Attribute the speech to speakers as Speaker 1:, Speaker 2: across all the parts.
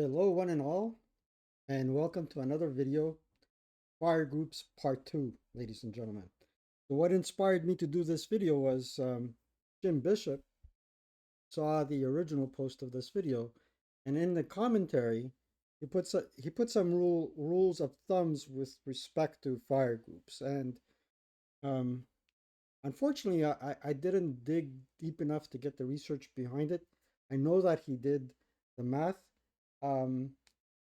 Speaker 1: Hello, one and all, and welcome to another video, Firegroups Part 2, ladies and gentlemen. So what inspired me to do this video was Jim Bishop saw the original post of this video, and in the commentary, he put some rules of thumbs with respect to Firegroups, and um, unfortunately, I didn't dig deep enough to get the research behind it. I know that he did the math. Um,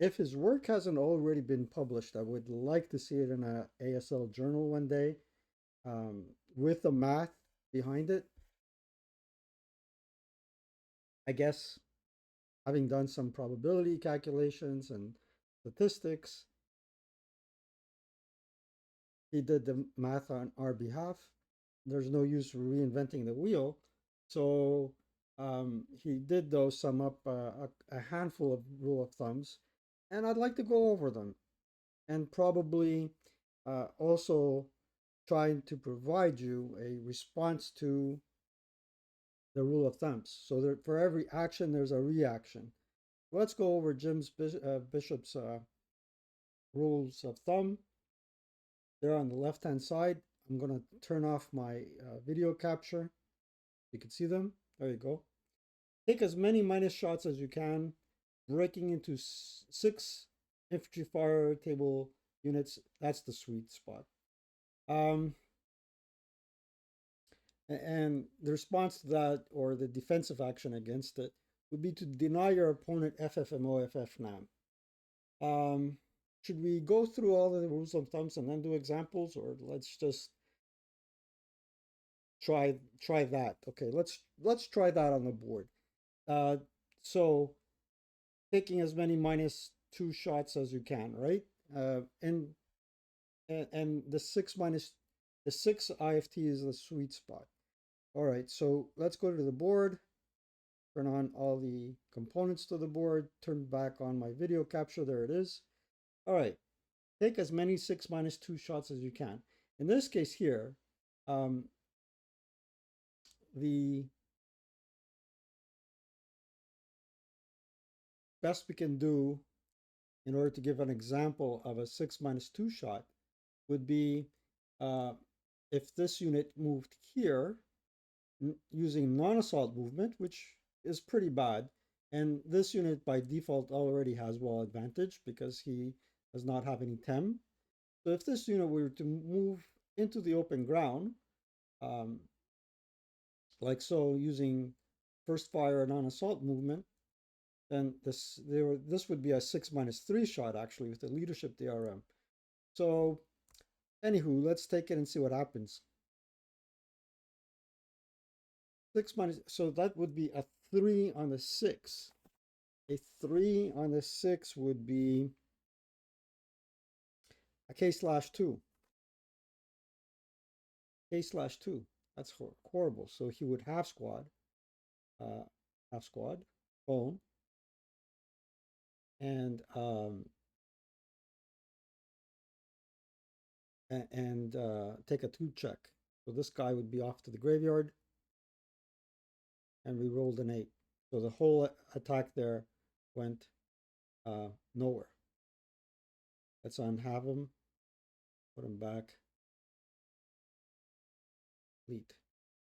Speaker 1: if his work hasn't already been published, I would like to see it in a ASL journal one day, with the math behind it. I guess having done some probability calculations and statistics, he did the math on our behalf. There's no use reinventing the wheel. So he did, though, sum up a handful of rule of thumbs, and I'd like to go over them and probably also trying to provide you a response to the rule of thumbs. So that for every action, there's a reaction. Let's go over Bishop's rules of thumb. They're on the left-hand side. I'm going to turn off my video capture. You can see them. There you go. Take as many minus shots as you can, breaking into 6 infantry fire table units. That's the sweet spot. Um, and the response to that, or the defensive action against it, would be to deny your opponent FFMO, FFNAM. Should we go through all the rules of thumbs and then do examples, or let's just try that? Okay, let's try that on the board. So taking as many -2 shots as you can, right? And the 6 IFT is the sweet spot. All right, so let's go to the board, turn on all the components to the board, turn back on my video capture. There it is. All right, take as many 6 -2 shots as you can. In this case here, the best we can do in order to give an example of a 6 -2 shot would be if this unit moved here using non-assault movement, which is pretty bad. And this unit by default already has wall advantage because he does not have any TEM. So if this unit were to move into the open ground, um, like so, using first fire non-assault movement, then this would be a 6 -3 shot actually with the leadership DRM. So anywho, let's take it and see what happens. 6 minus, so that would be a 3 on the 6. A 3 on the 6 would be a K/2. K/2. That's horrible. So he would half squad, uh, bone, and take a 2 check. So this guy would be off to the graveyard, and we rolled an 8. So the whole attack there went nowhere. Let's unhalve him, put him back, delete.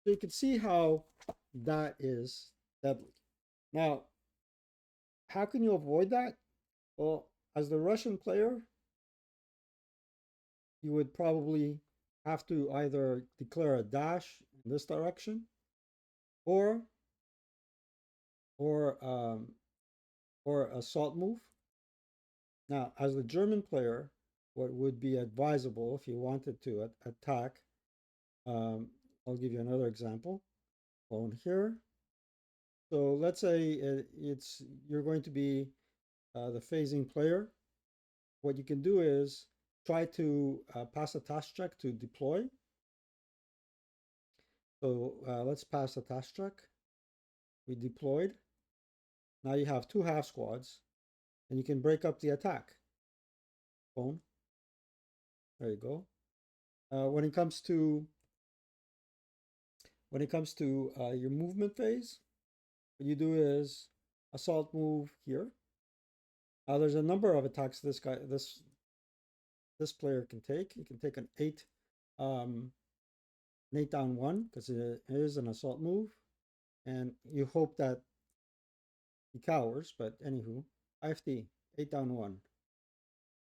Speaker 1: So you can see how that is deadly. Now, how can you avoid that? Well, as the Russian player, you would probably have to either declare a dash in this direction, or or um, or assault move. Now, as the German player, what would be advisable if you wanted to attack? I'll give you another example. On here. So let's say you're going to be the phasing player. What you can do is try to pass a task check to deploy. So let's pass a task check. We deployed. Now you have 2 half squads, and you can break up the attack. Boom. There you go. When it comes to your movement phase, what you do is assault move here. There's a number of attacks this player can take. He can take um, an 8 down 1 because it is an assault move, and you hope that he cowers. But anywho, IFD 8 down 1.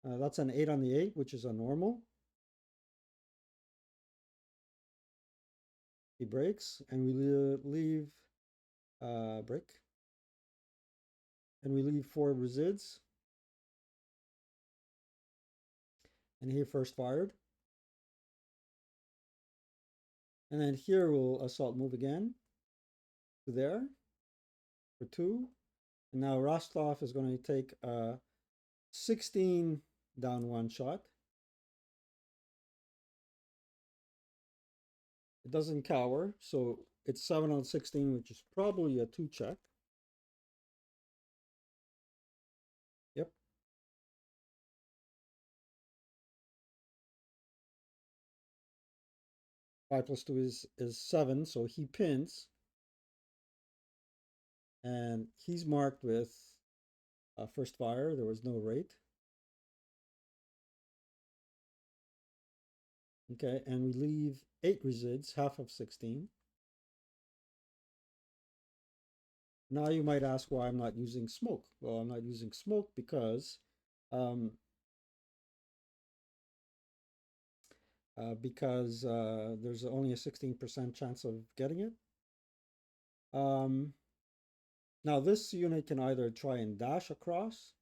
Speaker 1: That's an 8 on the 8, which is a normal. He breaks, and we leave break, and we leave 4 resids. And he first fired. And then here we'll assault move again to there for 2. And now Rostov is going to take a 16 down 1 shot. It doesn't cower, so it's 7 on 16, which is probably a 2 check. Yep. 5 plus 2 is 7, so he pins. And he's marked with first fire. There was no rate. Okay, and we leave 8 resids, half of 16. Now you might ask why I'm not using smoke. Well, I'm not using smoke because there's only a 16% chance of getting it. Now this unit can either try and dash across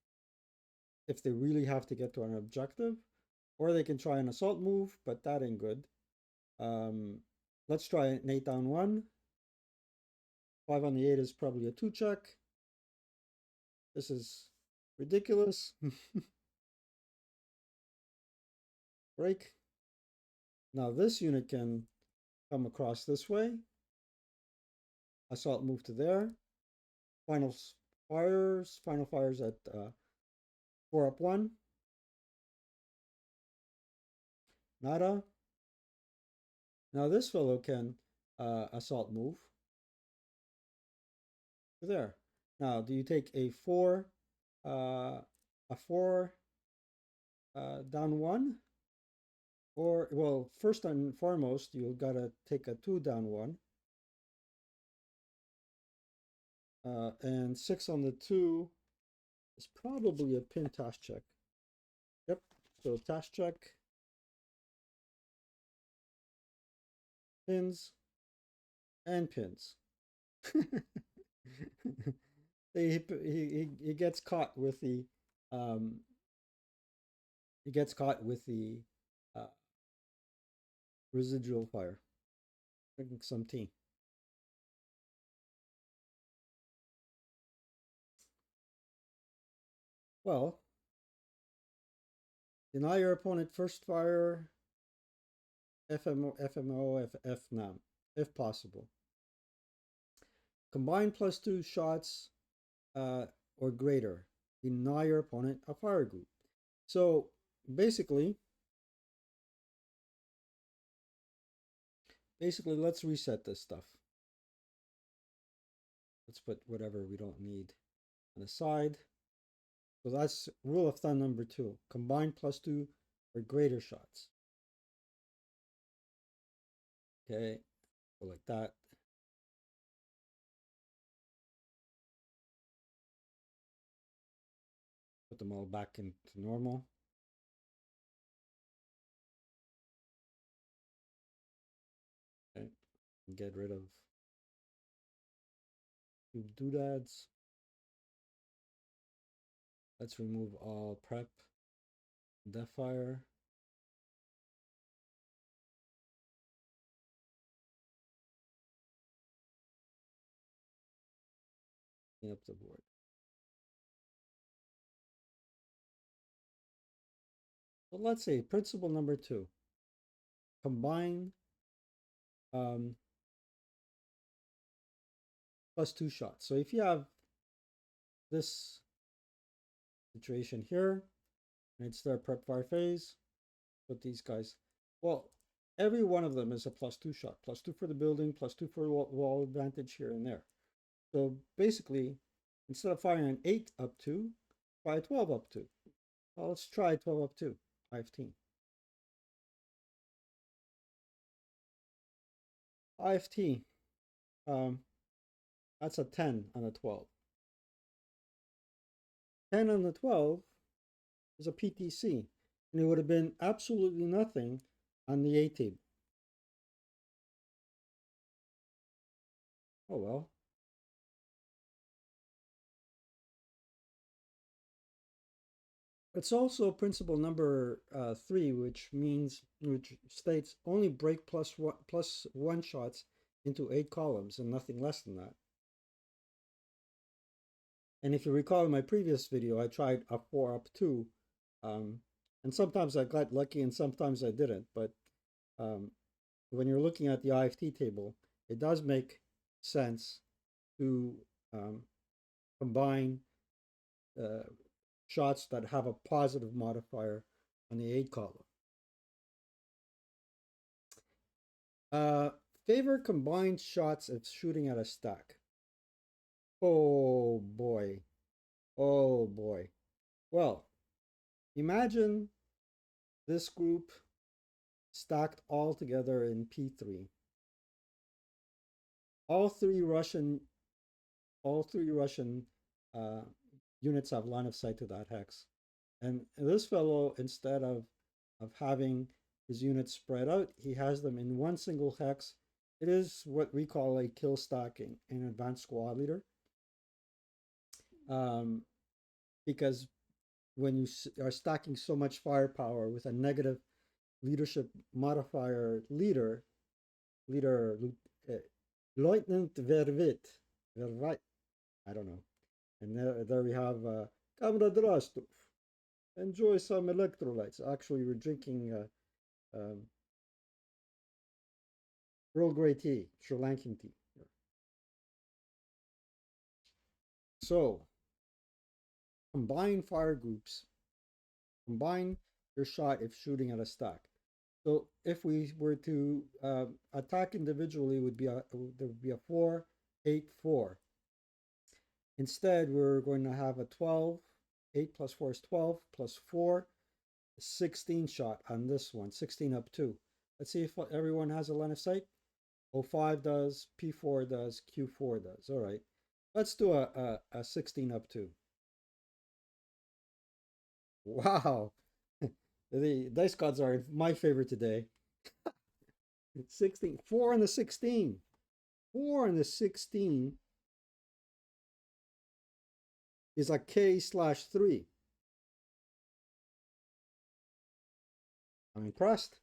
Speaker 1: if they really have to get to an objective, or they can try an assault move, but that ain't good. Let's try an 8 down 1. 5 on the 8 is probably a 2 check. This is ridiculous. Break. Now this unit can come across this way. Assault move to there. Final fires at 4 up 1. Nada. Now this fellow can assault move to there. Now, do you take a 4 down 1? Or, well, first and foremost, you gotta take a 2 down 1. And 6 on the 2 is probably a pin task check. Yep, so task check. Pins. And pins. he gets caught with the residual fire. Drinking some tea. Well, deny your opponent first fire, FMO, FNAM, if possible. Combine +2 shots or greater. Deny your opponent a fire group. So basically, let's reset this stuff. Let's put whatever we don't need on the side. So that's rule of thumb number 2. Combine +2 or greater shots. Okay, go like that. Put them all back into normal. Okay, get rid of doodads. Let's remove all prep, death fire. Clean up the board. So let's say principle number 2. Combine +2 shots. So if you have this situation here, and it's their prep fire phase, put these guys. Well, every one of them is a +2 shot. +2 for the building, +2 for wall advantage here and there. So basically, instead of firing an 8 up 2, Try 12 up 2. Well, let's try 12 up 2. 15. IFT. Um, that's a 10 on a 12. 10 on the 12 is a PTC, and it would have been absolutely nothing on the A table. Oh well. It's also principle number 3, which states only break plus one shots into 8 columns and nothing less than that. And if you recall in my previous video, I tried a 4 up 2, and sometimes I got lucky and sometimes I didn't. But um, when you're looking at the IFT table, it does make sense to um, combine uh, shots that have a positive modifier on the 8 column. Uh, Favor combined shots of shooting at a stack. Oh boy. Oh boy. Well, imagine this group stacked all together in P3. All three Russian uh, units have line of sight to that hex. And this fellow, instead of having his units spread out, he has them in one single hex. It is what we call a kill stack in advanced squad leader. Because when you are stacking so much firepower with a negative leadership modifier leader, uh, Lieutenant Vervit, I don't know. And there we have Kamrad Rostov. Enjoy some electrolytes. Actually, we're drinking Earl Grey tea, Sri Lankan tea. So, combine fire groups. Combine your shot if shooting at a stack. So if we were to attack individually, there would be a 4, 8, 4. Instead, we're going to have a 12. 8 plus 4 is 12, plus 4, 16 shot on this one, 16 up 2. Let's see if everyone has a line of sight. O5 does, P4 does, Q4 does. All right. Let's do a 16 up 2. Wow. The dice gods are my favorite today. 16, 4 on the 16. 4 on the 16 is a K/3. I'm impressed.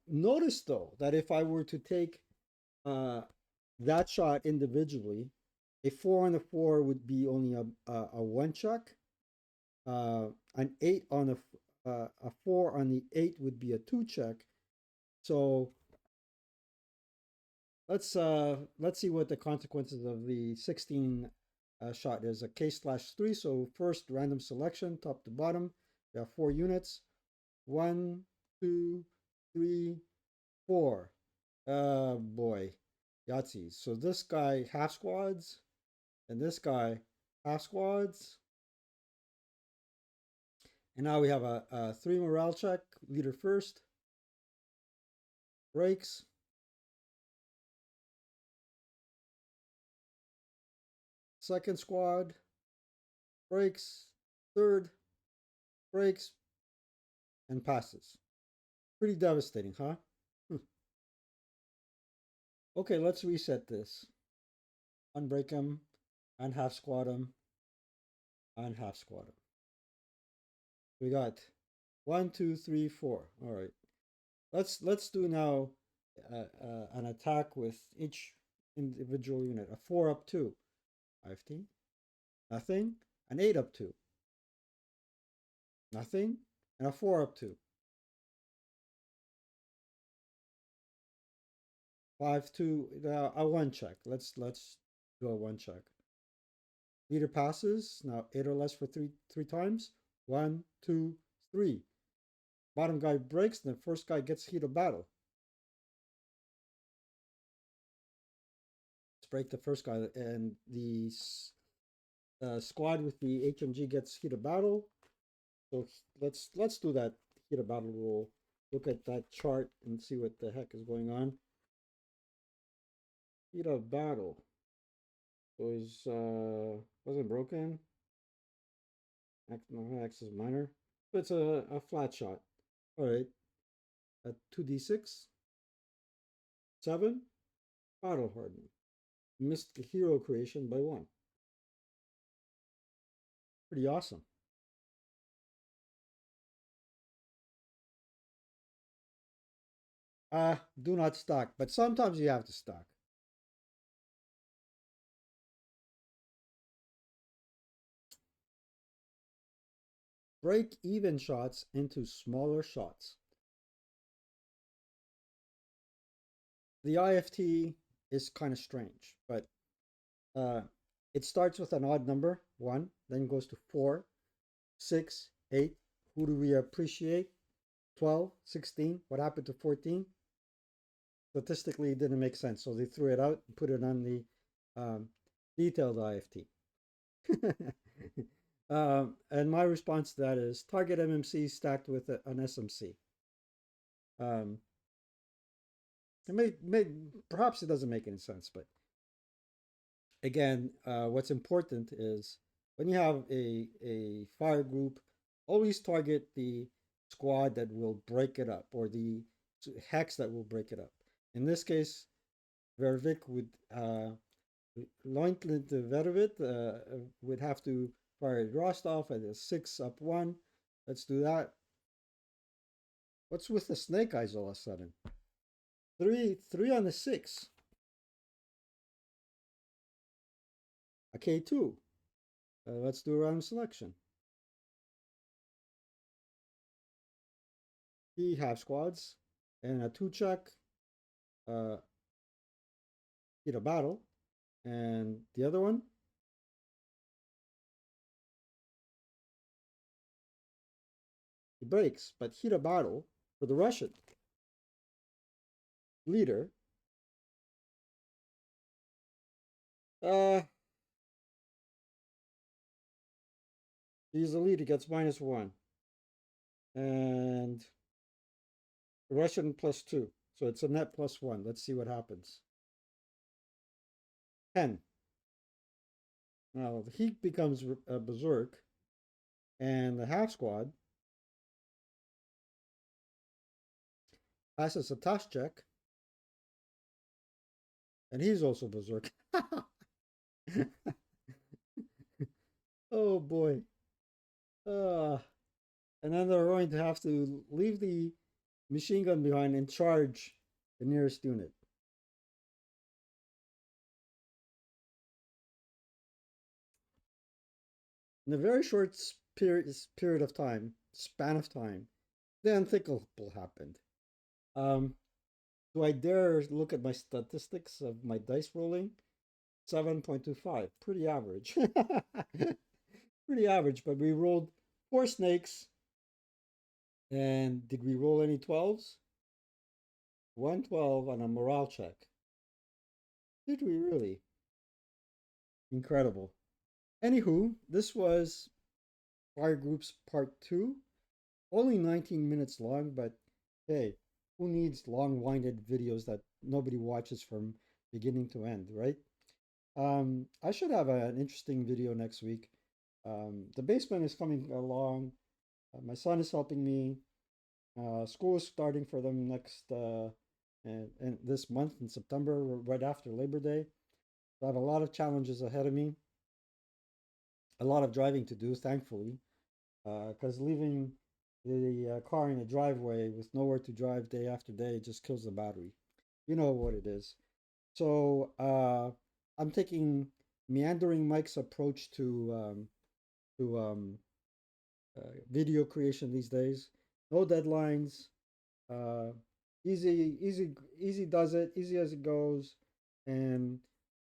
Speaker 1: Notice though that if I were to take that shot individually, a 4 on the 4 would be only a 1 chuck. An 8 on a 4 on the 8 would be a 2 check. So let's see what the consequences of the 16 shot is. A K/3. So first random selection, top to bottom. We have 4 units. 1, 2, 3, 4. Boy, Yahtzees. So this guy half squads, and this guy half squads. And now we have a 3 morale check. Leader first. Breaks. Second squad. Breaks. Third. Breaks. And passes. Pretty devastating, huh? Okay, let's reset this. Unbreak him. And half squad him. And half squad him. We got 1, 2, 3, 4. All right. Let's do now an attack with each individual unit. A 4 up 2. 15. Nothing. An 8 up 2. Nothing. And a 4 up 2. 5, 2. A 1 check. Let's do a 1 check. Leader passes. Now 8 or less for three times. 1, 2, 3. Bottom guy breaks, and the first guy gets heat of battle. Let's break the first guy, and squad with the HMG gets heat of battle. So let's do that heat of battle rule. Look at that chart and see what the heck is going on. Heat of battle was wasn't broken. X is minor. So it's a flat shot. All right. At 2d6, 7, battle hardening. Missed the hero creation by 1. Pretty awesome. Do not stack, but sometimes you have to stack. Break even shots into smaller shots. The IFT is kind of strange, but uh, it starts with an odd number, 1, then goes to 4, 6, 8. Who do we appreciate? 12, 16. What happened to 14? Statistically, it didn't make sense, so they threw it out and put it on the detailed IFT. And my response to that is target MMC stacked with an SMC. Perhaps it doesn't make any sense, but again, what's important is when you have a fire group, always target the squad that will break it up or the hex that will break it up. In this case, Vervik would Lointlint Vervit would have to fire Rostov at a 6 up 1. Let's do that. What's with the snake eyes all of a sudden? Three on the 6. A K2. Let's do a random selection. He half squads and a 2 check. Hit a battle. And the other one, he breaks, but hit a battle for the Russian leader. He's the leader, gets -1. And the Russian +2. So it's a net +1. Let's see what happens. 10. Now he becomes a berserk, and the half squad passes a task check, and he's also berserk. Oh boy. And then they're going to have to leave the machine gun behind and charge the nearest unit. In a very short period of time, span of time, the unthinkable happened. Do I dare look at my statistics of my dice rolling? 7.25, pretty average. Pretty average, but we rolled 4 snakes. And did we roll any 12s? 112 on a morale check. Did we really? Incredible. Anywho, this was Firegroups Part 2. Only 19 minutes long, but hey, who needs long-winded videos that nobody watches from beginning to end, right? I should have an interesting video next week. The basement is coming along. My son is helping me. School is starting for them next and this month in September, right after Labor Day. So I have a lot of challenges ahead of me. A lot of driving to do, thankfully, because leaving the car in the driveway with nowhere to drive day after day just kills the battery. You know what it is. So I'm taking meandering Mike's approach to video creation these days. No deadlines. Uh, easy does it. Easy as it goes. And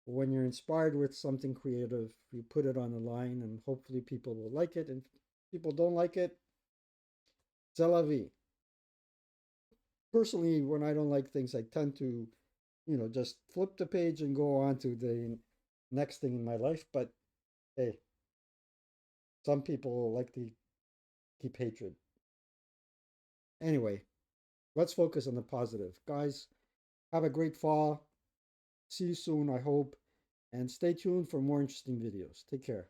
Speaker 1: when you're inspired with something creative, you put it on the line, and hopefully people will like it. And if people don't like it, c'est la vie. Personally, when I don't like things, I tend to, just flip the page and go on to the next thing in my life. But hey, Some people like to keep hatred. Anyway, let's focus on the positive. Guys, have a great fall. See you soon, I hope. And stay tuned for more interesting videos. Take care.